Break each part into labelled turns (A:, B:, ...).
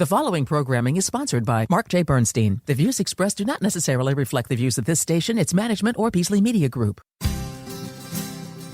A: The following programming is sponsored by Mark J. Bernstein. The views expressed do not necessarily reflect the views of this station, its management, or Beasley Media Group.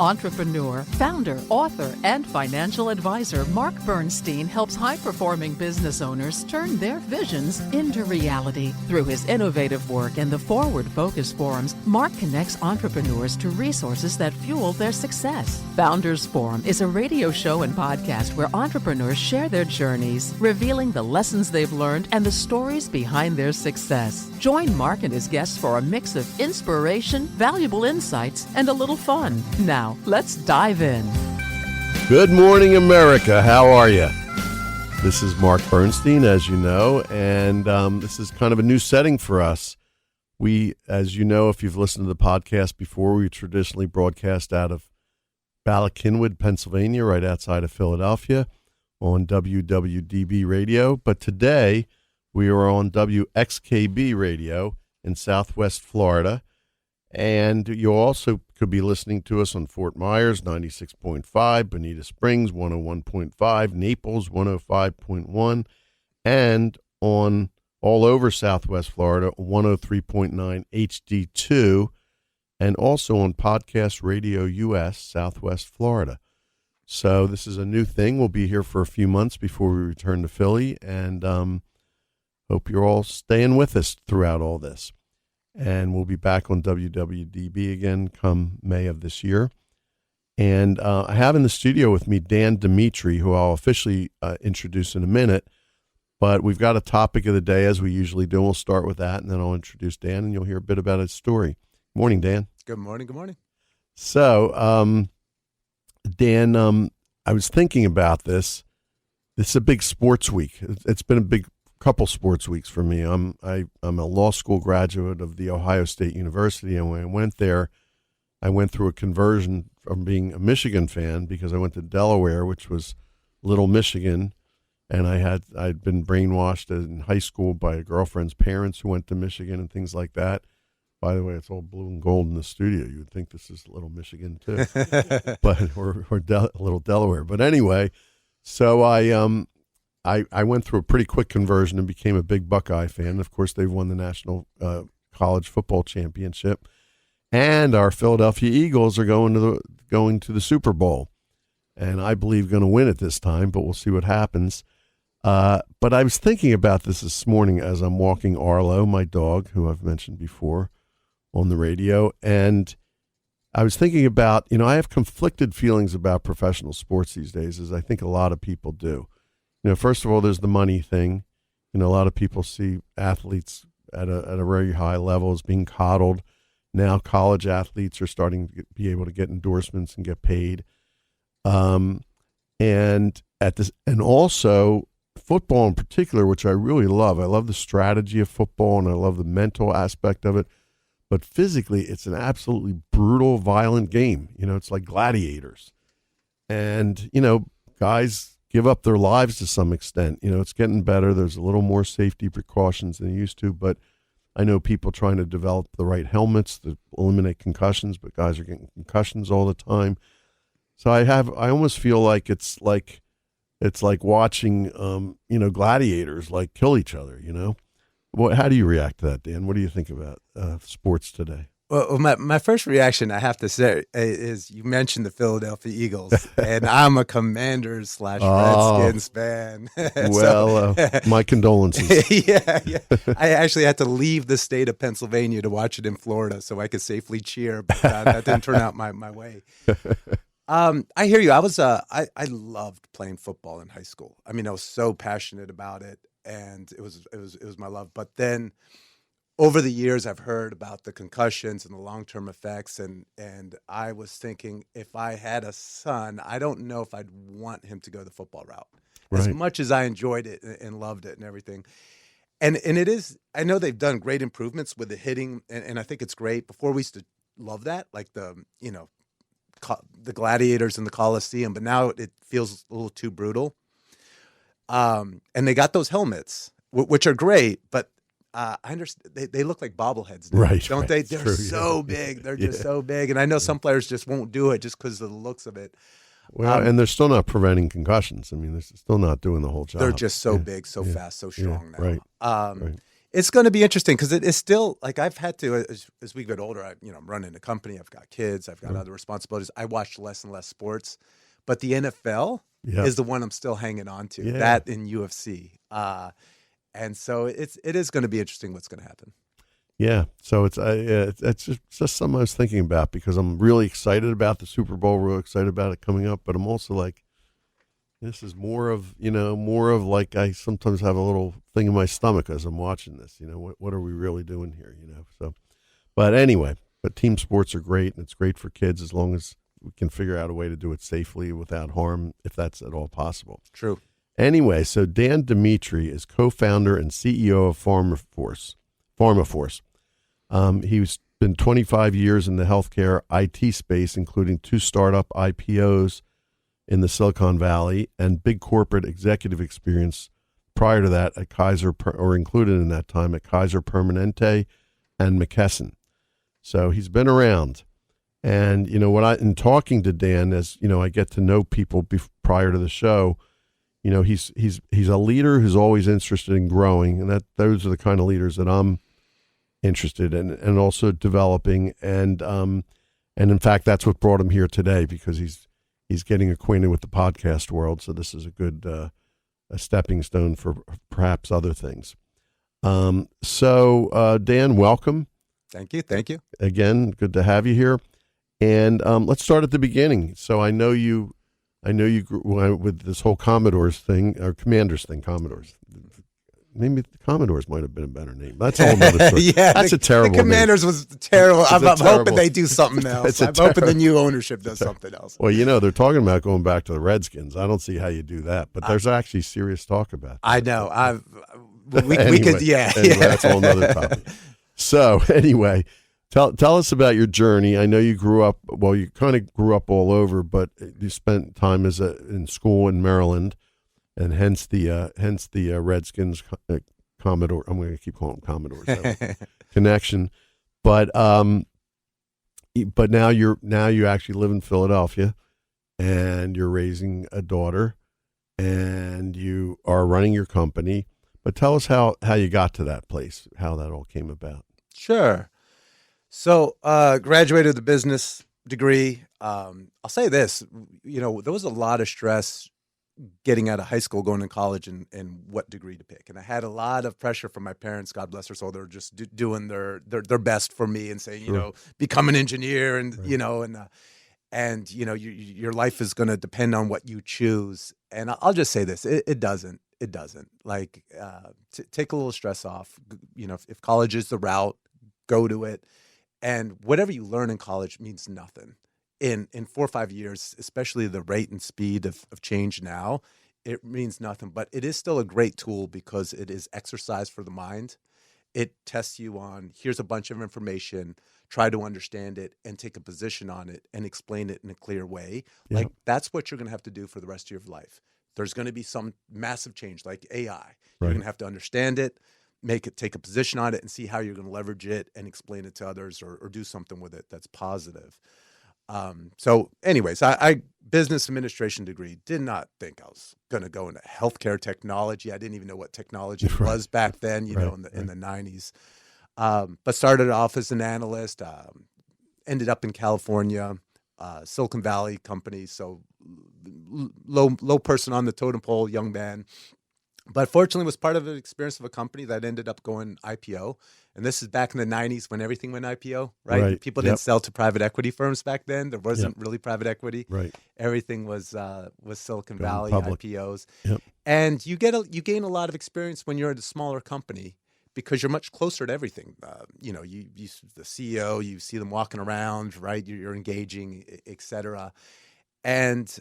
A: Entrepreneur, founder, author, and financial advisor Mark Bernstein helps high-performing business owners turn their visions into reality. Through his innovative work and the Forward Focus forums, Mark connects entrepreneurs to resources that fuel their success. Founders Forum is a radio show and podcast where entrepreneurs share their journeys, revealing the lessons they've learned and the stories behind their success. Join Mark and his guests for a mix of inspiration, valuable insights, and a little fun. Now, let's dive in.
B: Good morning, America. How are you? This is Mark Bernstein, as you know, and this is kind of a new setting for us. We, as you know, if you've listened to the podcast before, we traditionally broadcast out of Ballackinwood, Pennsylvania, right outside of Philadelphia, on WWDB radio. But today, we are on WXKB radio in Southwest Florida. And you also could be listening to us on Fort Myers, 96.5, Bonita Springs, 101.5, Naples, 105.1, and on all over Southwest Florida, 103.9 HD2, and also on Podcast Radio US, Southwest Florida. So this is a new thing. We'll be here for a few months before we return to Philly, and hope you're all staying with us throughout all this. And we'll be back on WWDB again come May of this year. And I have in the studio with me Dan Dimitri, who I'll officially introduce in a minute. But we've got a topic of the day, as we usually do. We'll start with that, and then I'll introduce Dan, and you'll hear a bit about his story. Morning, Dan.
C: Good morning. Good morning.
B: So, Dan, I was thinking about this. This is a big sports week. It's been a big couple sports weeks for me. I'm a law school graduate of the Ohio State University, and when I went there, I went through a conversion from being a Michigan fan because I went to Delaware, which was Little Michigan, and I'd been brainwashed in high school by a girlfriend's parents who went to Michigan and things like that. By the way, it's all blue and gold in the studio. You would think this is Little Michigan too, but or Little Delaware. But anyway, so I went through a pretty quick conversion and became a big Buckeye fan. Of course, they've won the National College Football Championship, and our Philadelphia Eagles are going to the Super Bowl, and I believe going to win it this time. But we'll see what happens. But I was thinking about this morning as I'm walking Arlo, my dog, who I've mentioned before on the radio, and I was thinking about, I have conflicted feelings about professional sports these days, as I think a lot of people do. First of all, there's the money thing. A lot of people see athletes at a very high level as being coddled. Now college athletes are starting to be able to get endorsements and get paid. And also football in particular, which I really love. I love the strategy of football and I love the mental aspect of it. But physically, it's an absolutely brutal, violent game. It's like gladiators. And, guys give up their lives to some extent. It's getting better. There's a little more safety precautions than used to, but I know people trying to develop the right helmets to eliminate concussions, but guys are getting concussions all the time. So I almost feel like it's like watching, gladiators like kill each other, How do you react to that, Dan? What do you think about sports today?
C: Well, my first reaction, I have to say, is you mentioned the Philadelphia Eagles, and I'm a Commanders / Redskins fan.
B: Well, my condolences.
C: Yeah. I actually had to leave the state of Pennsylvania to watch it in Florida so I could safely cheer, but that didn't turn out my way. I hear you. I loved playing football in high school. I mean, I was so passionate about it, and it was my love. But then, over the years, I've heard about the concussions and the long-term effects, and I was thinking, if I had a son, I don't know if I'd want him to go the football route. Right. As much as I enjoyed it and loved it and everything. And it is, I know they've done great improvements with the hitting, and I think it's great. Before we used to love that, like the gladiators in the Coliseum, but now it feels a little too brutal. And they got those helmets, which are great, but I understand they look like bobbleheads,
B: right?
C: Don't
B: right.
C: they? They're so big. They're just so big. And I know some players just won't do it just because of the looks of it.
B: Well, and they're still not preventing concussions. I mean, they're still not doing the whole job.
C: They're just so big, so fast, so strong now.
B: Right. Right.
C: It's going to be interesting because it is still like I've had to as we get older. I'm running a company. I've got kids. I've got other responsibilities. I watch less and less sports, but the NFL is the one I'm still hanging on to.
B: Yeah.
C: That in UFC, and so it is going to be interesting what's going to happen.
B: Yeah, so it's just something I was thinking about because I'm really excited about the Super Bowl, really excited about it coming up, but I'm also like, this is more of like I sometimes have a little thing in my stomach as I'm watching this. What are we really doing here? So, but anyway, team sports are great, and it's great for kids as long as we can figure out a way to do it safely without harm, if that's at all possible.
C: True.
B: Anyway, so Dan Dimitri is co-founder and CEO of PharmaForce. He's been 25 years in the healthcare IT space, including 2 startup IPOs in the Silicon Valley and big corporate executive experience prior to that at included in that time at Kaiser Permanente and McKesson. So he's been around. And, in talking to Dan, as, I get to know people prior to the show, he's a leader who's always interested in growing. And those are the kind of leaders that I'm interested in and also developing. And in fact, that's what brought him here today, because he's getting acquainted with the podcast world. So this is a good a stepping stone for perhaps other things. So Dan, welcome.
C: Thank you.
B: Again, good to have you here. And let's start at the beginning. So I know you grew with this whole Commodores thing, or Commanders thing, Commodores. Maybe the Commodores might have been a better name. That's a whole other story.
C: Yeah,
B: that's a terrible
C: The Commanders
B: name.
C: was terrible. I'm
B: terrible.
C: hoping they do something else. I'm hoping the new ownership does something else.
B: Well, they're talking about going back to the Redskins. I don't see how you do that, but there's actually serious talk about that.
C: I know. We
B: Anyway,
C: could, yeah.
B: That's a whole other topic. So anyway, tell us about your journey. I know you grew up, you kind of grew up all over, but you spent time in school in Maryland, and hence the Redskins Commodore. I'm going to keep calling them Commodores connection. But now you actually live in Philadelphia, and you're raising a daughter, and you are running your company. But tell us how you got to that place, how that all came about.
C: Sure. So graduated with a business degree. I'll say this, there was a lot of stress getting out of high school, going to college, and what degree to pick. And I had a lot of pressure from my parents, God bless their soul. They were just doing their best for me and saying, become an engineer, and, right. Your life is going to depend on what you choose. And I'll just say this, it doesn't. It doesn't. Like, take a little stress off. If college is the route, go to it. And whatever you learn in college means nothing. In 4 or 5 years, especially the rate and speed of change now, it means nothing. But it is still a great tool because it is exercise for the mind. It tests you on, here's a bunch of information, try to understand it and take a position on it and explain it in a clear way.
B: Yeah.
C: Like, that's what you're going to have to do for the rest of your life. There's going to be some massive change like AI. You're
B: Right.
C: going to have to understand it, take a position on it, and see how you're going to leverage it and explain it to others or do something with it that's positive. So anyways, I business administration degree, did not think I was going to go into healthcare technology. I didn't even know what technology
B: Right.
C: was back then,
B: Right.
C: in the 90s. But started off as an analyst, ended up in California, Silicon Valley company. So low person on the totem pole, young man. But fortunately was part of an experience of a company that ended up going IPO. And this is back in the 90s when everything went IPO, right?
B: Right.
C: People didn't sell to private equity firms back then. There wasn't really private equity.
B: Right.
C: Everything was Silicon
B: Going
C: Valley,
B: public.
C: IPOs.
B: Yep.
C: And you gain a lot of experience when you're at a smaller company because you're much closer to everything. You the CEO, you see them walking around, right? You're engaging, et cetera. And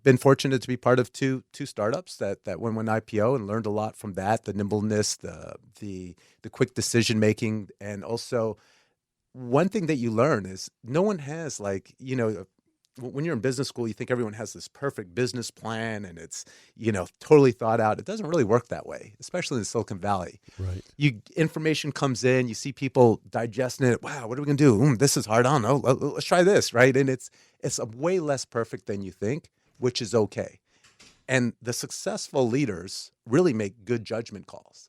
C: been fortunate to be part of two startups that went IPO and learned a lot from that, the nimbleness, the quick decision making, and also one thing that you learn is no one has when you're in business school, you think everyone has this perfect business plan and it's totally thought out. It doesn't really work that way, especially in Silicon Valley.
B: Right.
C: Information comes in, you see people digesting it. Wow, what are we gonna do? This is hard. I don't know. Let's try this, right? And it's way less perfect than you think. which is okay. And the successful leaders really make good judgment calls.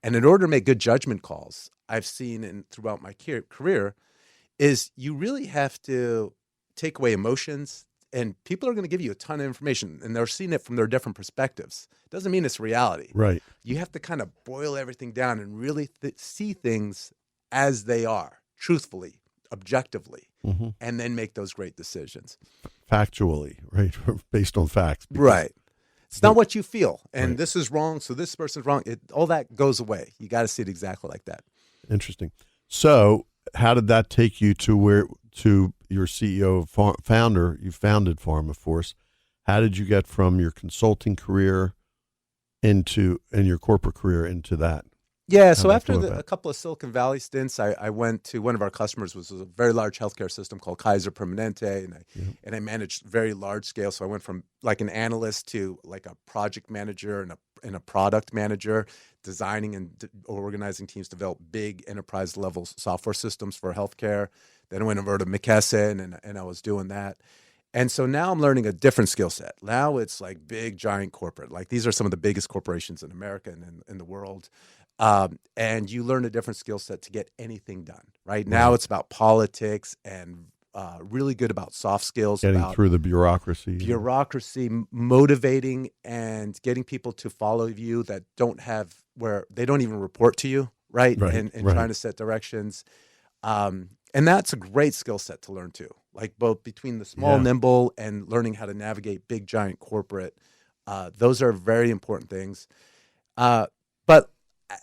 C: And in order to make good judgment calls, I've seen throughout my career is you really have to take away emotions, and people are going to give you a ton of information, and they're seeing it from their different perspectives. Doesn't mean it's reality.
B: Right.
C: You have to kind of boil everything down and really see things as they are, truthfully, objectively, and then make those great decisions.
B: Factually, right? Based on facts.
C: Right. It's not what you feel, and this is wrong, so this person's wrong. All that goes away. You got to see it exactly like that.
B: Interesting. So how did that take you to your CEO founder? You founded PharmaForce. How did you get from your consulting career and your corporate career into that?
C: Yeah, so after a couple of Silicon Valley stints, I went to one of our customers, was a very large healthcare system called Kaiser Permanente, and I managed very large scale. So I went from like an analyst to like a project manager and a product manager, designing and organizing teams to develop big enterprise level software systems for healthcare. Then I went over to McKesson and I was doing that. And so now I'm learning a different skill set. Now it's like big, giant corporate. Like these are some of the biggest corporations in America and in the world. And you learn a different skill set to get anything done. Right now, it's about politics and really good about soft skills,
B: getting
C: about
B: through the bureaucracy,
C: motivating and getting people to follow you that where they don't even report to you, right? And trying to set directions. And that's a great skill set to learn too. Like both between the small, nimble, and learning how to navigate big, giant corporate. Those are very important things. But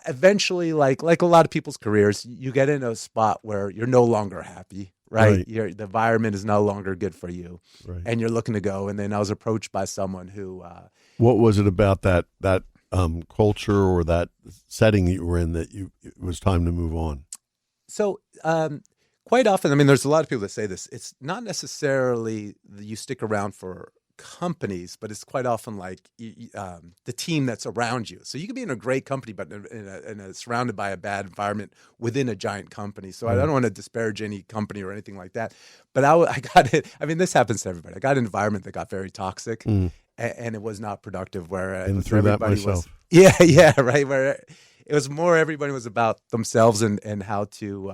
C: eventually, like a lot of people's careers, you get in a spot where you're no longer happy, right? The environment is no longer good for you, and you're looking to go. And then I was approached by someone who.
B: What was it about that culture or that setting that you were in that it was time to move on? So
C: quite often, I mean, there's a lot of people that say this. It's not necessarily that you stick around for companies, but it's quite often like the team that's around you. So you could be in a great company, but surrounded by a bad environment within a giant company. So I don't want to disparage any company or anything like that. But I got it. I mean, this happens to everybody. I got an environment that got very toxic, and it was not productive. Where
B: been through that myself.
C: Right. Where it was more everybody was about themselves and how to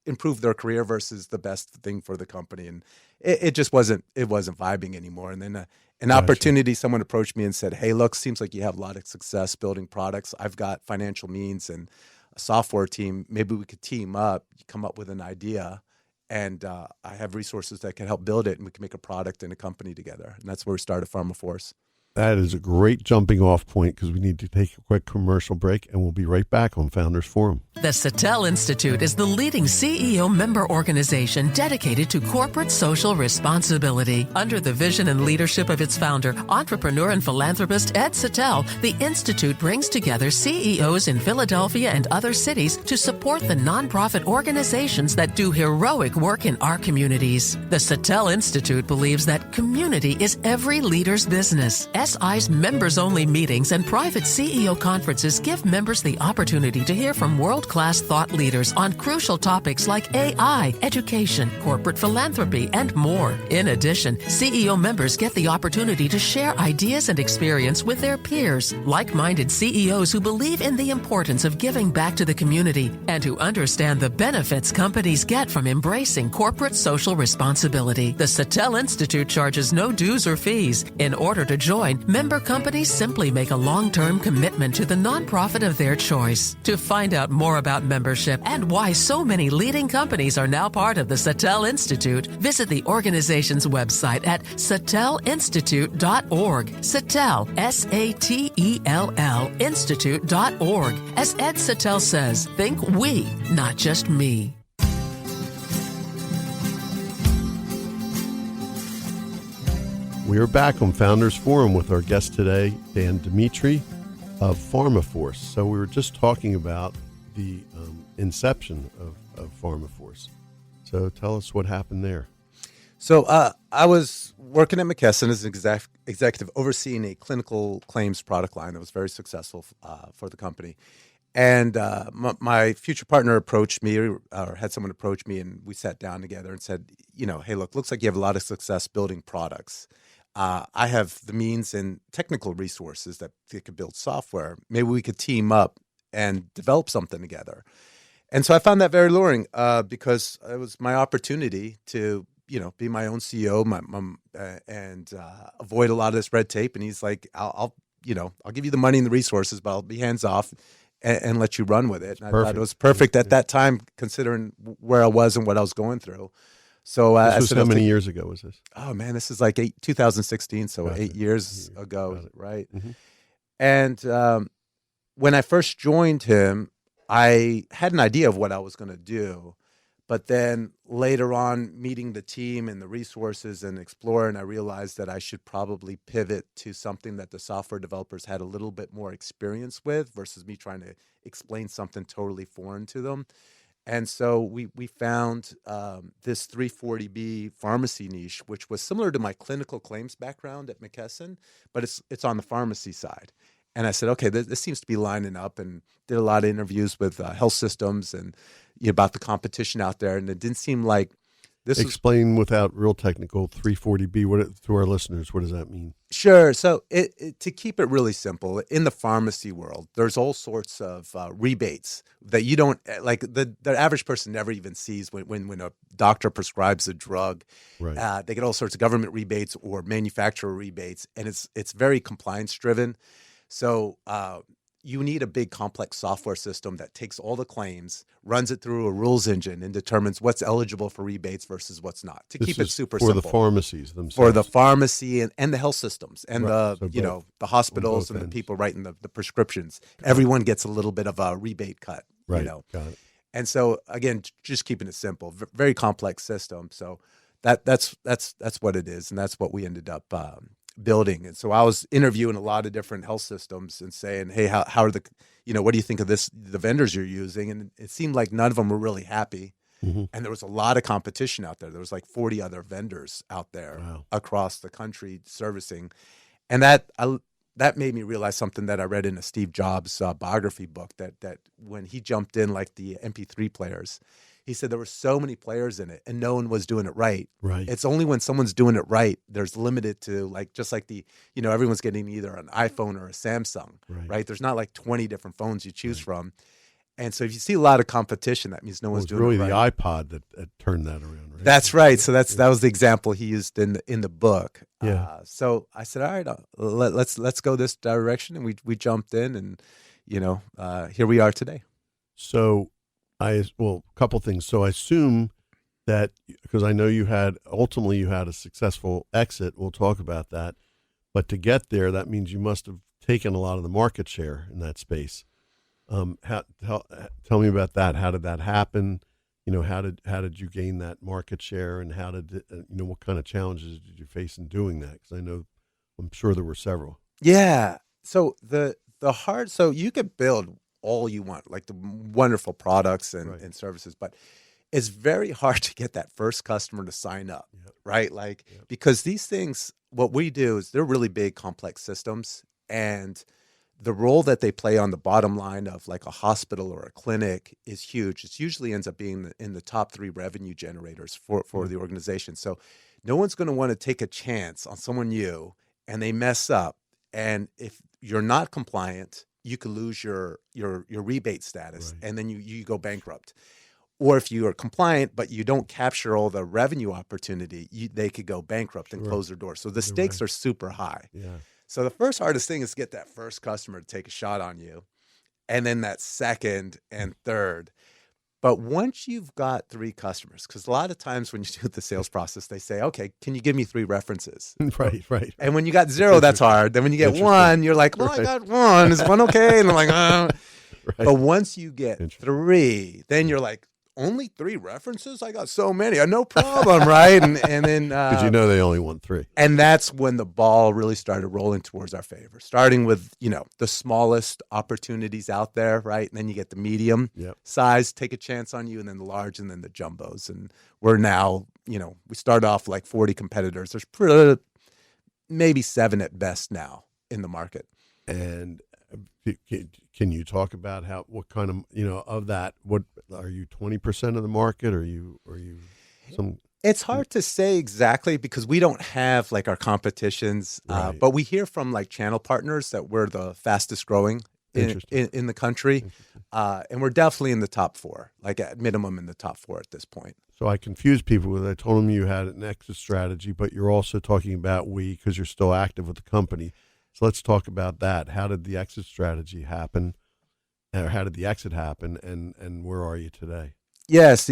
C: improve their career versus the best thing for the company, and it just wasn't vibing anymore. And then an opportunity, someone approached me and said, "Hey, look, seems like you have a lot of success building products. I've got financial means and a software team. Maybe we could team up, come up with an idea, and I have resources that can help build it, and we can make a product and a company together." And that's where we started PharmaForce.
B: That is a great jumping off point because we need to take a quick commercial break, and we'll be right back on Founders Forum.
A: The Sattel Institute is the leading CEO member organization dedicated to corporate social responsibility. Under the vision and leadership of its founder, entrepreneur and philanthropist Ed Sattel, the Institute brings together CEOs in Philadelphia and other cities to support the nonprofit organizations that do heroic work in our communities. The Sattel Institute believes that community is every leader's business. SI's members-only meetings and private CEO conferences give members the opportunity to hear from world-class thought leaders on crucial topics like AI, education, corporate philanthropy, and more. In addition, CEO members get the opportunity to share ideas and experience with their peers, like-minded CEOs who believe in the importance of giving back to the community and who understand the benefits companies get from embracing corporate social responsibility. The Sattel Institute charges no dues or fees. In order to join, member companies simply make a long-term commitment to the nonprofit of their choice. To find out more about membership and why so many leading companies are now part of the Sattel Institute, visit the organization's website at sattelinstitute.org. Sattel, S-A-T-E-L-L, institute.org. As Ed Sattel says, think we, not just me.
B: We are back on Founders Forum with our guest today, Dan Dimitri of PharmaForce. So we were just talking about the inception of PharmaForce. So tell us what happened there.
C: So I was working at McKesson as an executive overseeing a clinical claims product line that was very successful for the company. And my future partner approached me or had someone approach me, and we sat down together and said, hey, looks like you have a lot of success building products. I have the means and technical resources that could build software. Maybe we could team up and develop something together. And so I found that very alluring because it was my opportunity to, be my own CEO, and avoid a lot of this red tape. And he's like, I'll give you the money and the resources, but I'll be hands off and let you run with it. And I thought it was perfect at that time, considering where I was and what I was going through. So
B: this was how many years ago was this?
C: Oh man, this is like 2016, so
B: Gotcha.
C: 8 years ago, right?
B: Mm-hmm.
C: And when I first joined him, I had an idea of what I was going to do, but then later on, meeting the team and the resources and exploring, I realized that I should probably pivot to something that the software developers had a little bit more experience with versus me trying to explain something totally foreign to them. And so we found this 340B pharmacy niche, which was similar to my clinical claims background at McKesson, but it's on the pharmacy side. And I said, okay, this seems to be lining up, and did a lot of interviews with health systems and about the competition out there. And it didn't seem like this
B: Explain without real technical 340B to our listeners. What does that mean?
C: Sure. So to keep it really simple, in the pharmacy world, there's all sorts of rebates that you don't like. The average person never even sees when a doctor prescribes a drug.
B: Right.
C: They get all sorts of government rebates or manufacturer rebates, and it's very compliance driven. So you need a big complex software system that takes all the claims, runs it through a rules engine, and determines what's eligible for rebates versus what's not. To keep it super simple.
B: For the pharmacies themselves.
C: For the pharmacy and the health systems and
B: right.
C: the hospitals and the people writing the prescriptions. Everyone gets a little bit of a rebate cut.
B: Right. Got it.
C: And so again, just keeping it simple, very complex system. So that's what it is, and that's what we ended up building. And so I was interviewing a lot of different health systems and saying, hey, how are what do you think of the vendors you're using? And it seemed like none of them were really happy. Mm-hmm. And there was a lot of competition out there. There was like 40 other vendors out there across the country servicing. And that made me realize something that I read in a Steve Jobs biography book, that when he jumped in, like the MP3 players, he said there were so many players in it and no one was doing it right.
B: Right.
C: It's only when someone's doing it right, there's limited to just like everyone's getting either an iPhone or a Samsung, right? There's not like 20 different phones you choose from. And so if you see a lot of competition, that means no one's doing
B: really
C: it right.
B: The iPod that turned that around, right?
C: That's right. So that was the example he used in the book.
B: Yeah.
C: So I said, all right, let's go this direction, and we jumped in, and here we are today.
B: So a couple things. So I assume that, because I know you had a successful exit. We'll talk about that. But to get there, that means you must have taken a lot of the market share in that space. Tell me about that. How did that happen? How did you gain that market share, and how did what kind of challenges did you face in doing that? Because I'm sure there were several.
C: Yeah. So so you could build all you want, like the wonderful products and services, but it's very hard to get that first customer to sign up, right? Because these things, what we do is they're really big, complex systems, and the role that they play on the bottom line of like a hospital or a clinic is huge. It usually ends up being in the top 3 revenue generators for the organization. So no one's going to want to take a chance on someone new and they mess up. And if you're not compliant, you could lose your rebate status, and then you go bankrupt. Or if you are compliant but you don't capture all the revenue opportunity, they could go bankrupt and close their doors. So the stakes are super high.
B: Yeah.
C: So the first hardest thing is to get that first customer to take a shot on you, and then that second and third. But once you've got 3 customers, because a lot of times when you do the sales process, they say, okay, can you give me 3 references?
B: Right.
C: And when you got 0, that's hard. Then when you get 1, you're like, well, I got 1. Is 1 okay? And I'm like, oh. But once you get 3, then you're like, only 3 references? I got so many. No problem, right? And then
B: because they only want 3.
C: And that's when the ball really started rolling towards our favor. Starting with the smallest opportunities out there, right? And then you get the medium size, take a chance on you, and then the large, and then the jumbos. And we're now, we start off like 40 competitors. There's maybe 7 at best now in the market.
B: And can you talk about what kind of, of that, what are you 20% of the market? Are you some?
C: It's hard to say exactly because we don't have like our competitions,
B: Right.
C: but we hear from like channel partners that we're the fastest growing in the country. And we're definitely in the top 4, like at minimum in the top 4 at this point.
B: So I confused people with, I told them you had an exit strategy, but you're also talking about because you're still active with the company. So let's talk about that. How did the exit strategy happen? Or how did the exit happen? And where are you today?
C: Yes,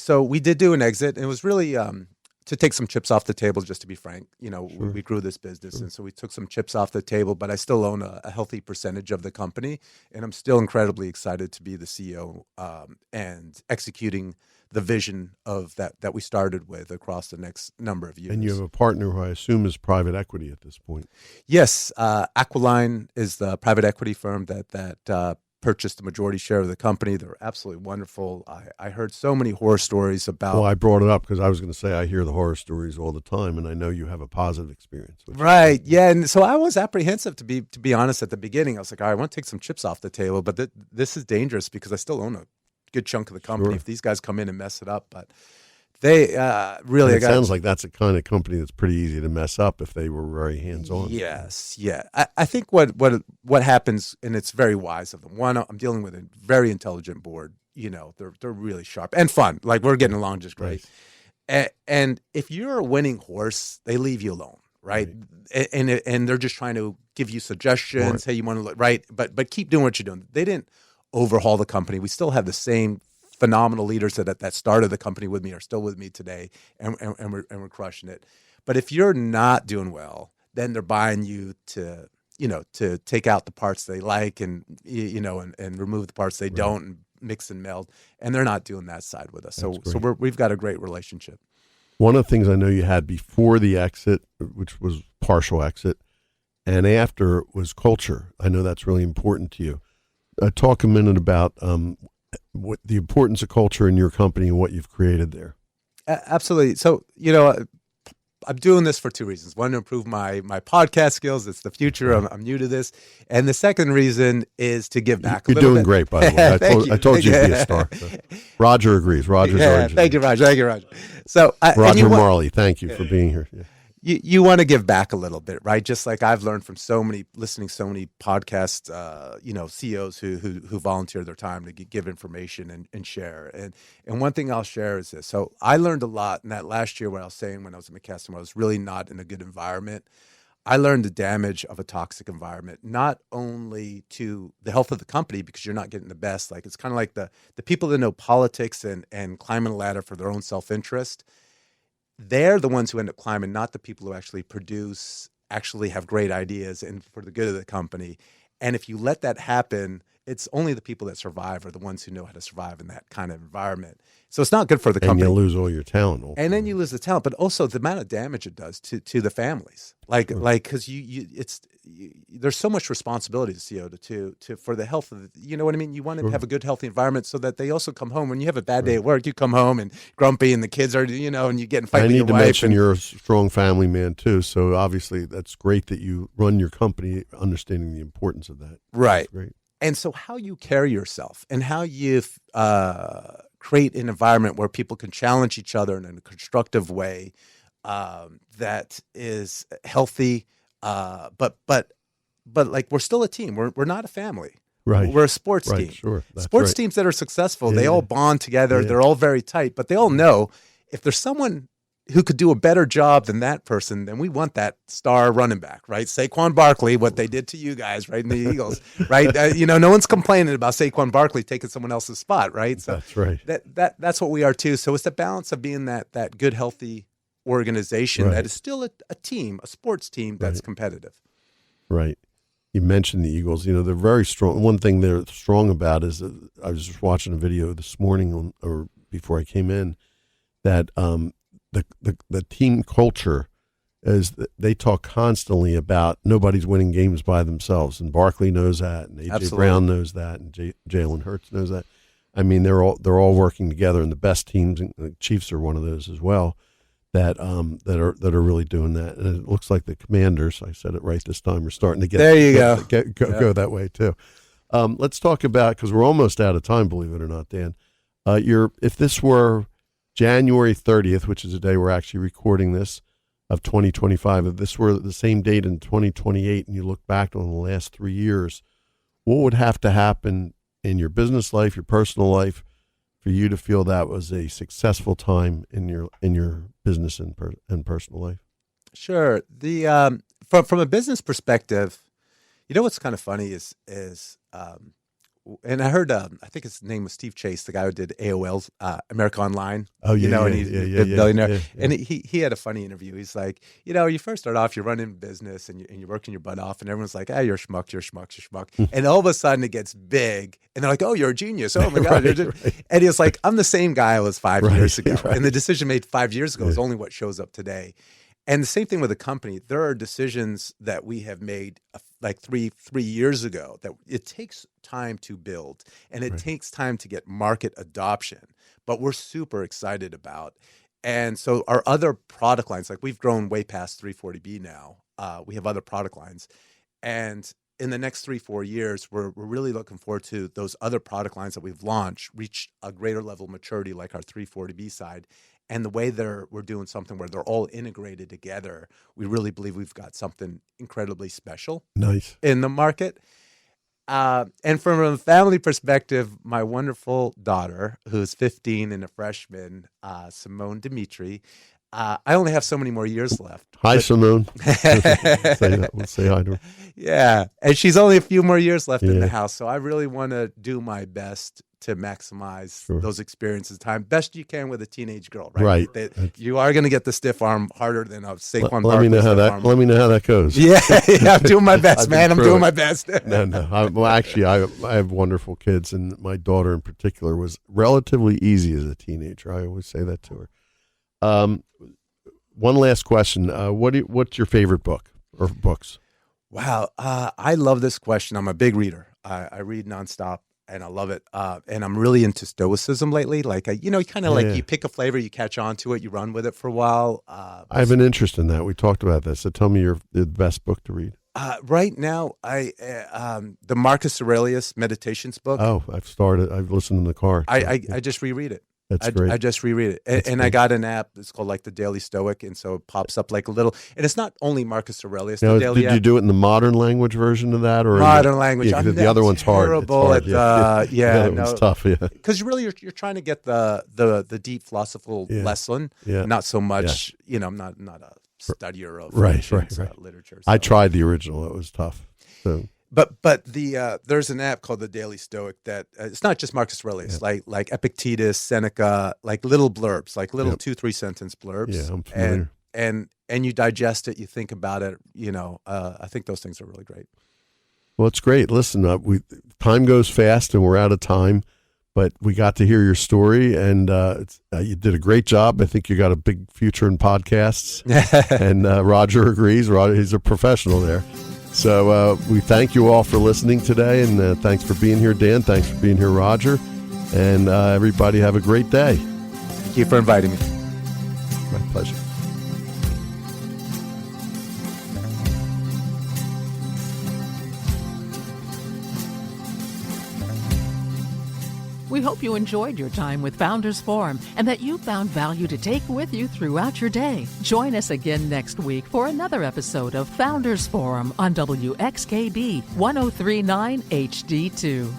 C: so we did do an exit. It was really to take some chips off the table, just to be frank. Sure. We grew this business, and so we took some chips off the table, but I still own a healthy percentage of the company, and I'm still incredibly excited to be the CEO and executing the vision of that we started with across the next number of years.
B: And you have a partner who I assume is private equity at this point.
C: Yes, Aquiline is the private equity firm that purchased the majority share of the company. They're absolutely wonderful. I heard so many horror stories about.
B: Well, I brought it up because I was going to say I hear the horror stories all the time, and I know you have a positive experience.
C: Right? Yeah, and so I was apprehensive to be honest at the beginning. I was like, all right, I want to take some chips off the table, but this is dangerous because I still own a good chunk of the company.
B: Sure.
C: If these guys come in and mess it up, but they really.
B: And it sounds like that's a kind of company that's pretty easy to mess up if they were very hands-on.
C: Yes, yeah. I think what happens, and it's very wise of them. One, I'm dealing with a very intelligent board. They're really sharp and fun. Like we're getting along just great. Right. And if you're a winning horse, they leave you alone, right? And they're just trying to give you suggestions. Right. Hey, you want to look right, but keep doing what you're doing. They didn't overhaul the company. We still have the same phenomenal leaders that started the company with me are still with me today, and we're crushing it. But if you're not doing well, then they're buying you to take out the parts they like and remove the parts they don't and mix and meld, and they're not doing that side with us. So we've got a great relationship.
B: One of the things I know you had before the exit, which was partial exit, and after was culture. I know that's really important to you. Talk a minute about what the importance of culture in your company and what you've created there.
C: Absolutely. So, I'm doing this for 2 reasons. One, to improve my podcast skills. It's the future. I'm new to this. And the second reason is to give back a little bit. You're
B: doing great, by the way. I told you to be a star. So. Roger agrees. Roger's original.
C: Thank you, Roger. So,
B: Roger Marley, thank you for being here. Yeah.
C: You want to give back a little bit, right? Just like I've learned from listening so many podcasts, CEOs who volunteer their time to give information and share. And one thing I'll share is this. So I learned a lot in that last year when I was at McKesson, where I was really not in a good environment. I learned the damage of a toxic environment, not only to the health of the company because you're not getting the best. Like it's kind of like the people that know politics and climbing a ladder for their own self-interest. They're the ones who end up climbing, not the people who actually produce, actually have great ideas and for the good of the company. And if you let that happen, it's only the people that survive are the ones who know how to survive in that kind of environment. So it's not good for the company.
B: And you lose all your talent. Ultimately.
C: And then you lose the talent, but also the amount of damage it does to the families. Because there's so much responsibility to CEO to for the health of you know what I mean. You want to have a good, healthy environment so that they also come home. When you have a bad day at work, you come home and grumpy, and the kids are and you get in fight with your wife. I need to mention
B: you're a strong family man too. So obviously that's great that you run your company understanding the importance of that.
C: Right.
B: That's great.
C: And so how you carry yourself and how you create an environment where people can challenge each other in a constructive way that is healthy, but like we're still a team. We're not a family.
B: Right.
C: We're a sports team.
B: Sure.
C: Sports teams that are successful, they all bond together. They're all very tight, but they all know if there's someone who could do a better job than that person, then we want that star running back, right? Saquon Barkley, what they did to you guys, right, in the Eagles, right? No one's complaining about Saquon Barkley taking someone else's spot, right? So
B: that's right.
C: That's what we are too. So it's the balance of being that good, healthy organization that is still a team, a sports team that's competitive.
B: Right. You mentioned the Eagles. They're very strong. One thing they're strong about is I was just watching a video this morning or before I came in that the team culture is they talk constantly about nobody's winning games by themselves, and Barkley knows that, and AJ Brown knows that, and Jalen Hurts knows that. I mean, they're all working together, and the best teams, and the Chiefs are one of those as well, that are really doing that. And it looks like the Commanders, I said it right this time, are starting to go that way too. Let's talk about, because we're almost out of time, believe it or not, Dan. If this were January 30th, which is the day we're actually recording this, of 2025, if this were the same date in 2028 and you look back on the last 3 years, what would have to happen in your business life, your personal life, for you to feel that was a successful time in your business and personal life?
C: Sure. The from a business perspective, you know what's kind of funny is and I heard I think his name was Steve Chase, the guy who did AOL's America Online.
B: Oh yeah,
C: and he's a billionaire.
B: Yeah.
C: And he had a funny interview. He's like, you first start off, you're running business and you're working your butt off, and everyone's like, you're a schmuck, you're a schmuck, you're a schmuck. And all of a sudden it gets big, and they're like, oh, you're a genius. Oh my God.
B: Right.
C: And he's like, I'm the same guy I was 5 years ago.
B: Right.
C: And the decision made 5 years ago is only what shows up today. And the same thing with the company. There are decisions that we have made like three years ago that it takes time to build, and it takes time to get market adoption, but we're super excited about. And so our other product lines, like we've grown way past 340B now. We have other product lines. And in the next 3-4 years, we're really looking forward to those other product lines that we've launched reach a greater level of maturity, like our 340B side. And the way we're doing something where they're all integrated together, we really believe we've got something incredibly special in the market. And from a family perspective, my wonderful daughter, who's 15 and a freshman, Simone Dimitri, I only have so many more years left.
B: Hi, Simone. We'll say hi to her.
C: Yeah. And she's only a few more years left in the house. So I really want to do my best to maximize those experiences time best you can with a teenage girl, right? You are going to get the stiff arm harder than a Saquon.
B: Let me know how that goes.
C: Yeah, I'm doing my best, man. I'm doing my best.
B: No. I have wonderful kids, and my daughter in particular was relatively easy as a teenager. I always say that to her. One last question. What's your favorite book or books?
C: Wow. I love this question. I'm a big reader. I read nonstop. And I love it. And I'm really into Stoicism lately. Like, you kind of you pick a flavor, you catch on to it, you run with it for a while.
B: I have an interest in that. We talked about this. So tell me the best book to read.
C: Right now, the Marcus Aurelius Meditations book.
B: Oh, I've listened in the car.
C: I just reread it.
B: That's great.
C: I just reread it. And I got an app that's called like the Daily Stoic. And so it pops up like a little, and it's not only Marcus Aurelius.
B: Now, did you do it in the modern language version of that? Or
C: modern language.
B: Yeah, the other one's hard.
C: Terrible
B: it's hard.
C: the other
B: one's tough. Yeah.
C: Because you're trying to get the deep philosophical lesson. Yeah. Not so much, I'm not a studier of literature. So.
B: I tried the original. It was tough. So.
C: But there's an app called the Daily Stoic that it's not just Marcus Aurelius, like Epictetus, Seneca, like little blurbs, like little 2-3 sentence blurbs.
B: Yeah, I'm familiar.
C: And you digest it, you think about it. I think those things are really great.
B: Well, it's great. Listen, time goes fast, and we're out of time. But we got to hear your story, and you did a great job. I think you got a big future in podcasts. And Roger agrees. He's a professional there. So we thank you all for listening today, and thanks for being here, Dan. Thanks for being here, Roger. And everybody have a great day.
C: Thank you for inviting me.
B: My pleasure.
A: We hope you enjoyed your time with Founders Forum and that you found value to take with you throughout your day. Join us again next week for another episode of Founders Forum on WXKB 1039 HD2.